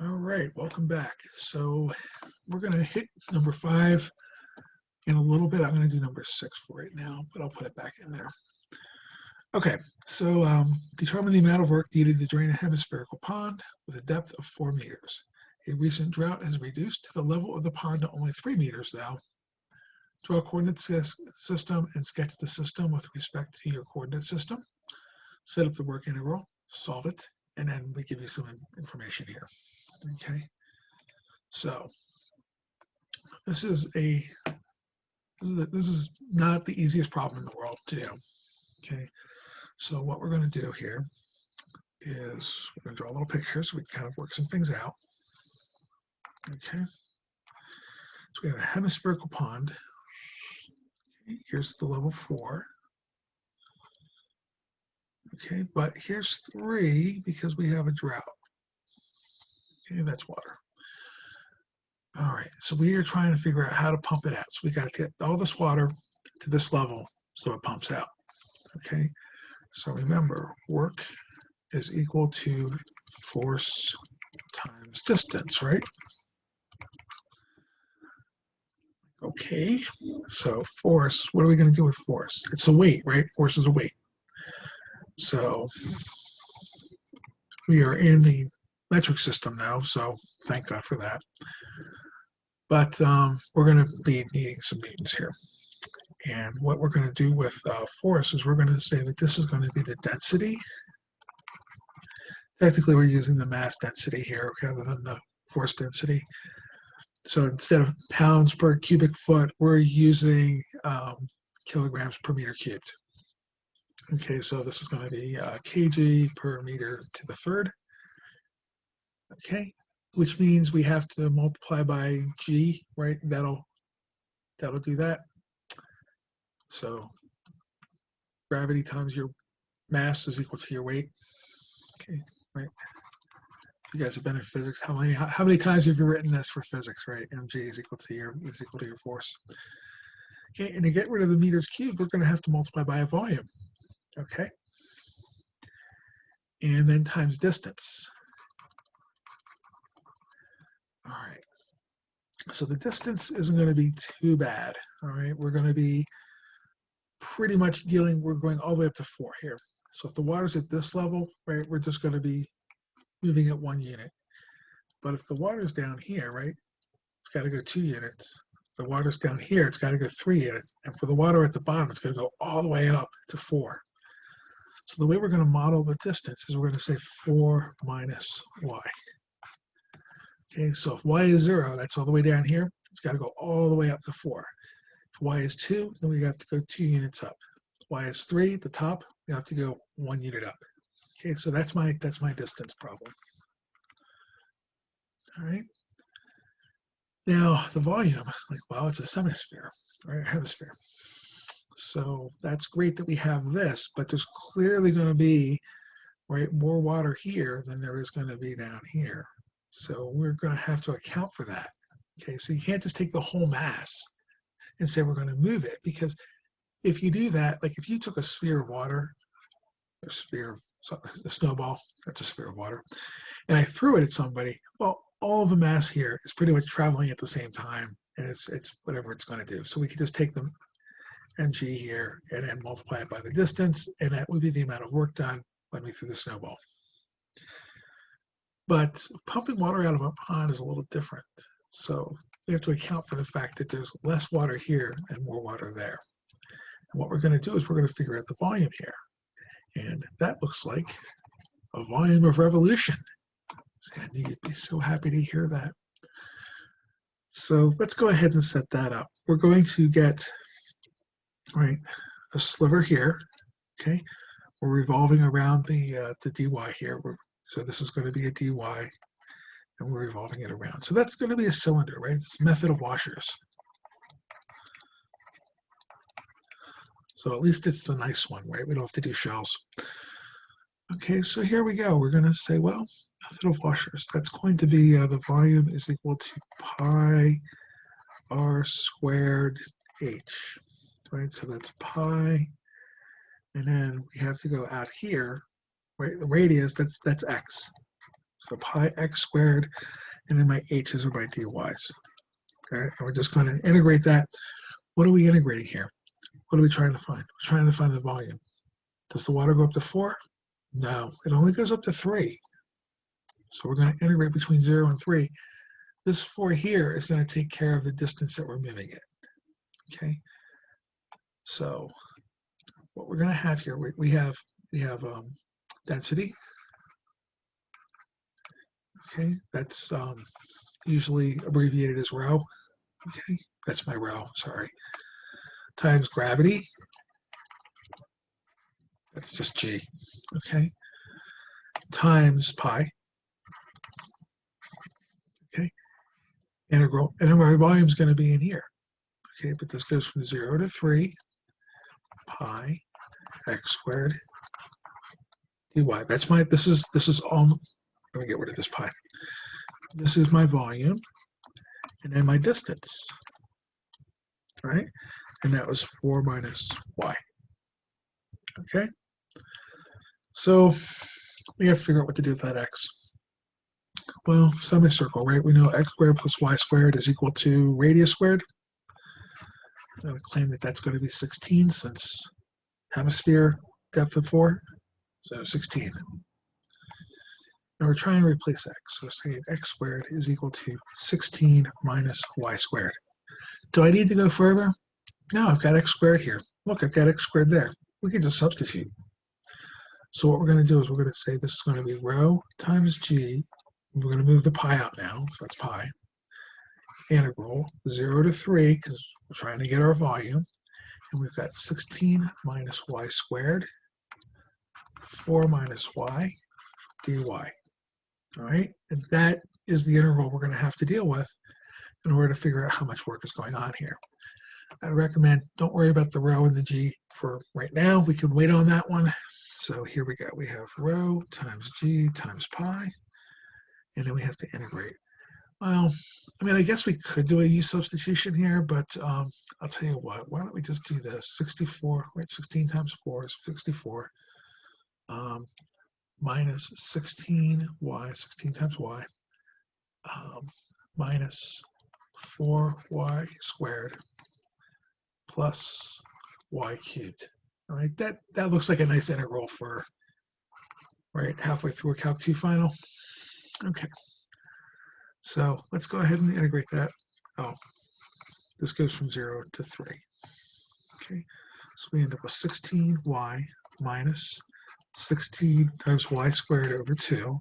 All right, welcome back. So we're going to hit number 5 in a little bit. I'm going to do number 6 for right now, but I'll put it back in there. Okay, so determine the amount of work needed to drain a hemispherical pond with a depth of 4 meters. A recent drought has reduced the level of the pond to only 3 meters, though. Draw a coordinate system and sketch the system with respect to your coordinate system. Set up the work integral, solve it, and then we give you some information here. Okay, so this is not the easiest problem in the world to do. Okay, so what we're going to do here is we're going to draw a little picture so we can kind of work some things out. Okay, so we have a hemispherical pond. Here's the level 4. Okay, but here's 3 because we have a drought. Okay, that's water. All right, so we are trying to figure out how to pump it out. So we got to get all this water to this level so it pumps out. Okay, so remember, work is equal to force times distance, right? Okay, so force, what are we going to do with force? It's a weight, right? Force is a weight. So we are in the metric system now, so thank God for that. But we're going to be needing some newtons here. And what we're going to do with force is we're going to say that this is going to be the density. Technically, we're using the mass density here rather than the force density. So instead of pounds per cubic foot, we're using kilograms per meter cubed. Okay, so this is going to be kg per meter to the third. Okay, which means we have to multiply by g, right? That'll do that. So gravity times your mass is equal to your weight. Okay, right? You guys have been in physics. How many times have you written this for physics, right? Mg is equal to your force. Okay, and to get rid of the meters cubed, we're going to have to multiply by a volume. Okay, and then times distance. All right. So the distance isn't going to be too bad. All right, we're going to be pretty much we're going all the way up to 4 here. So if the water's at this level, right, we're just going to be moving at 1 unit. But if the water's down here, right, it's got to go 2 units. If the water's down here, it's got to go 3 units. And for the water at the bottom, it's going to go all the way up to 4. So the way we're going to model the distance is we're going to say 4 minus y. Okay, so if y is 0, that's all the way down here. It's got to go all the way up to 4. If y is 2, then we have to go 2 units up. If y is 3 at the top, we have to go 1 unit up. Okay, so that's my distance problem. All right. Now the volume, well, it's a hemisphere, right? Hemisphere. So that's great that we have this, but there's clearly going to be, right, more water here than there is going to be down here. So we're going to have to account for that. Okay, so you can't just take the whole mass and say we're going to move it, because if you do that, like if you took a sphere of water, a snowball, that's a sphere of water, and I threw it at somebody, well, all the mass here is pretty much traveling at the same time, and it's whatever it's going to do. So we could just take the mg here and then multiply it by the distance, and that would be the amount of work done when we threw the snowball. But pumping water out of a pond is a little different. So we have to account for the fact that there's less water here and more water there. And what we're going to do is we're going to figure out the volume here. And that looks like a volume of revolution. Sandy, you'd be so happy to hear that. So let's go ahead and set that up. We're going to get, right, a sliver here. Okay, we're revolving around the dy here. So this is going to be a dy, and we're revolving it around. So that's going to be a cylinder, right? It's a method of washers. So at least it's the nice one, right? We don't have to do shells. Okay, so here we go. We're going to say, well, method of washers. That's going to be the volume is equal to pi r squared h, right? So that's pi, and then we have to go out here, right? The radius, that's x. So pi x squared, and then my h's are my dy's. All right, and we're just going to integrate that. What are we integrating here? What are we trying to find? We're trying to find the volume. Does the water go up to 4? No, it only goes up to 3. So we're going to integrate between 0 and 3. This 4 here is going to take care of the distance that we're moving it. Okay. So what we're going to have here, we have density. Okay, that's usually abbreviated as rho. Okay, that's my rho. Sorry. Times gravity. That's just g. Okay. Times pi. Okay. Integral, and then my volume is going to be in here. Okay, but this goes from 0 to 3 pi x squared dy. That's my, this is all, let me get rid of this pi. This is my volume, and then my distance, right? And that was 4 minus y. Okay? So we have to figure out what to do with that x. Well, semicircle, right? We know x squared plus y squared is equal to radius squared. I'm going to claim that that's going to be 16 since hemisphere depth of 4. So 16. Now we're trying to replace x. So we're saying x squared is equal to 16 minus y squared. Do I need to go further? No, I've got x squared here. Look, I've got x squared there. We can just substitute. So what we're going to do is we're going to say this is going to be rho times g. We're going to move the pi out now, so that's pi. Integral 0 to 3, because we're trying to get our volume. And we've got 16 minus y squared, 4 minus y, dy. All right, and that is the integral we're going to have to deal with in order to figure out how much work is going on here. I recommend don't worry about the rho and the g for right now. We can wait on that one. So here we go. We have rho times g times pi, and then we have to integrate. Well, I mean, I guess we could do a u substitution here, but I'll tell you what. Why don't we just do this? 64, right? 16 times 4 is 64. Minus 16y, 16 times y, minus 4y squared plus y cubed. All right, that looks like a nice integral for right halfway through a Calc 2 final. Okay, so let's go ahead and integrate that. Oh, this goes from 0 to 3. Okay, so we end up with 16y minus 16 times y squared over 2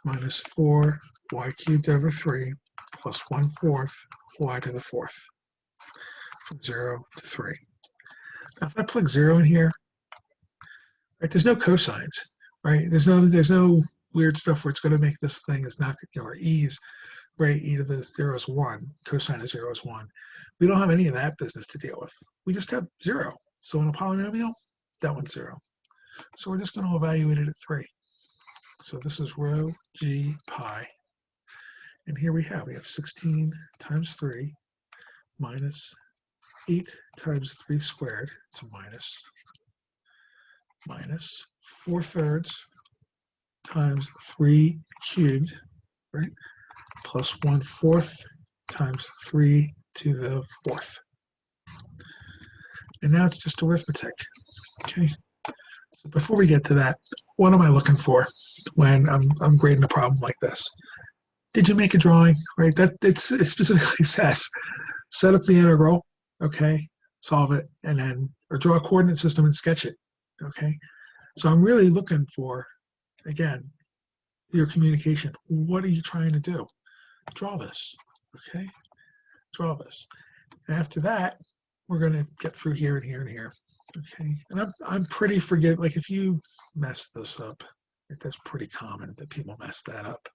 minus 4y cubed over 3 plus 1/4 y to the 4th from 0 to 3. Now, if I plug 0 in here, right, there's no cosines, right? There's no weird stuff where it's going to make this thing is not, or e's, right? E to the 0 is 1, cosine of 0 is 1. We don't have any of that business to deal with. We just have 0. So in a polynomial, that one's 0. So we're just going to evaluate it at 3. So this is rho g pi. And here we have 16 times 3 minus 8 times 3 squared. It's a minus 4/3 times 3 cubed, right? Plus 1/4 times 3 to the 4th. And now it's just arithmetic. Okay. So before we get to that, what am I looking for when I'm grading a problem like this? Did you make a drawing? Right? That it specifically says set up the integral, okay, solve it, and then or draw a coordinate system and sketch it. Okay. So I'm really looking for, again, your communication. What are you trying to do? Draw this. Okay. Draw this. And after that, we're going to get through here and here and here. Okay, and I'm pretty forgiving. Like if you mess this up, like that's pretty common that people mess that up.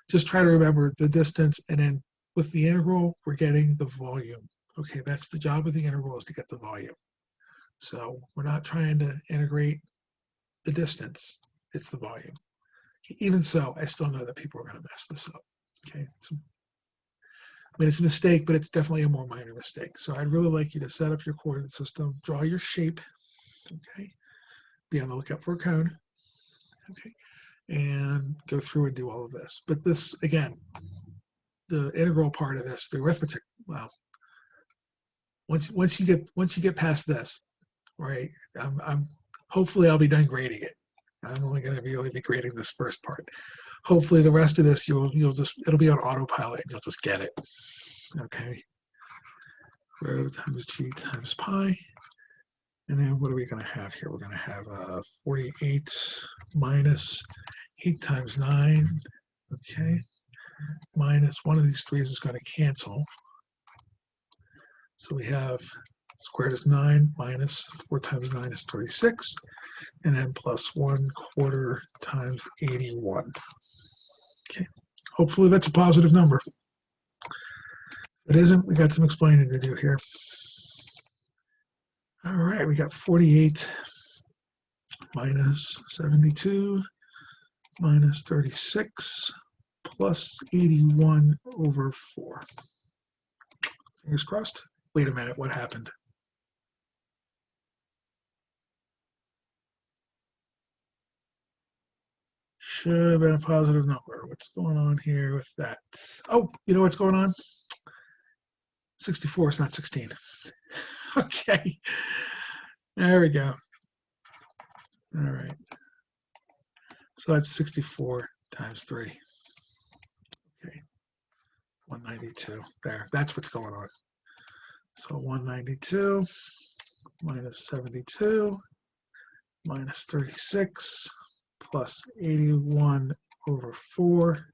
Just try to remember the distance, and then with the integral, we're getting the volume. Okay, that's the job of the integral, is to get the volume. So we're not trying to integrate the distance, it's the volume. Even so, I still know that people are going to mess this up. Okay, I mean, it's a mistake, but it's definitely a more minor mistake. So I'd really like you to set up your coordinate system, draw your shape, okay? Be on the lookout for a cone, okay? and go through and do all of this. But this, again, the integral part of this, the arithmetic, well, once you get past this, right? I'm hopefully I'll be done grading it. I'm only going to really be grading this first part. Hopefully the rest of this you'll just, it'll be on autopilot and you'll just get it. Okay. Rho times g times pi. And then what are we going to have here? We're going to have 48 minus 8 times 9. Okay. Minus one of these threes is going to cancel. So we have squared is 9 minus 4 times 9 is 36. And then plus 1/4 times 81. Okay. Hopefully that's a positive number. If it isn't, we got some explaining to do here. All right, we got 48 minus 72 minus 36 plus 81 over 4. Fingers crossed. Wait a minute, what happened? Should have been a positive number. What's going on here with that? Oh, you know what's going on? 64 is not 16. Okay. There we go. All right. So that's 64 times 3. Okay. 192. There. That's what's going on. So 192 minus 72 minus 36 plus 81 over 4.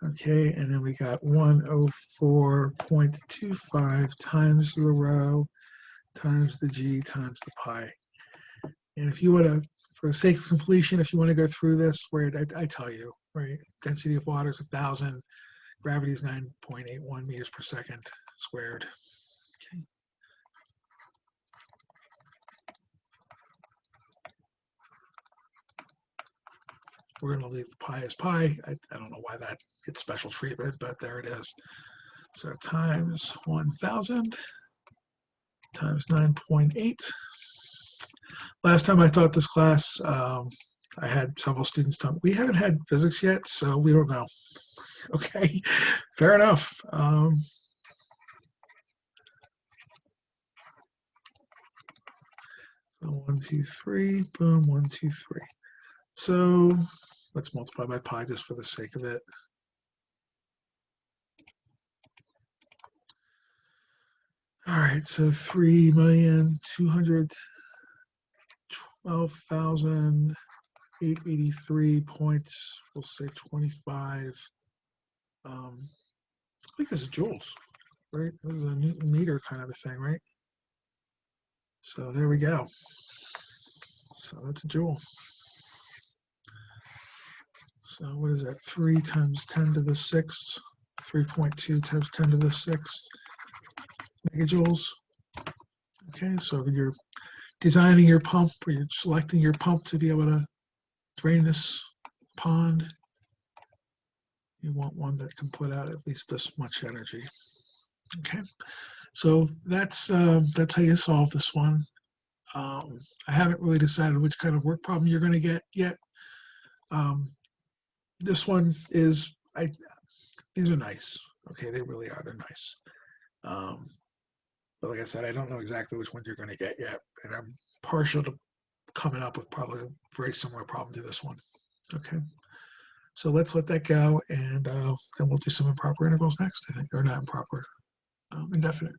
Okay, and then we got 104.25 times the rho times the g times the pi. And if you want to, for the sake of completion, if you want to go through this, where I tell you, right, density of water is 1,000, gravity is 9.81 meters per second squared. Okay. We're going to leave the pi as pi. I don't know why that gets special treatment, but there it is. So times 1,000 times 9.8. Last time I taught this class, I had several students tell me, we haven't had physics yet, so we don't know. Okay, fair enough. So 1, 2, 3, boom, 1, 2, 3. So let's multiply by pi just for the sake of it. All right, so 3,212,883 points. We'll say 25. I think this is joules, right? This is a Newton meter kind of a thing, right? So there we go. So that's a joule. So what is that? 3 times 10 to the 6th, 3.2 times 10 to the 6th megajoules. Okay, so if you're designing your pump or you're selecting your pump to be able to drain this pond, you want one that can put out at least this much energy. Okay, so that's how you solve this one. I haven't really decided which kind of work problem you're going to get yet. This one is, these are nice. Okay, they really are. They're nice. But like I said, I don't know exactly which one you're going to get yet. And I'm partial to coming up with probably a very similar problem to this one. Okay. So let's let that go. And then we'll do some improper integrals next, I think, or not improper, indefinite.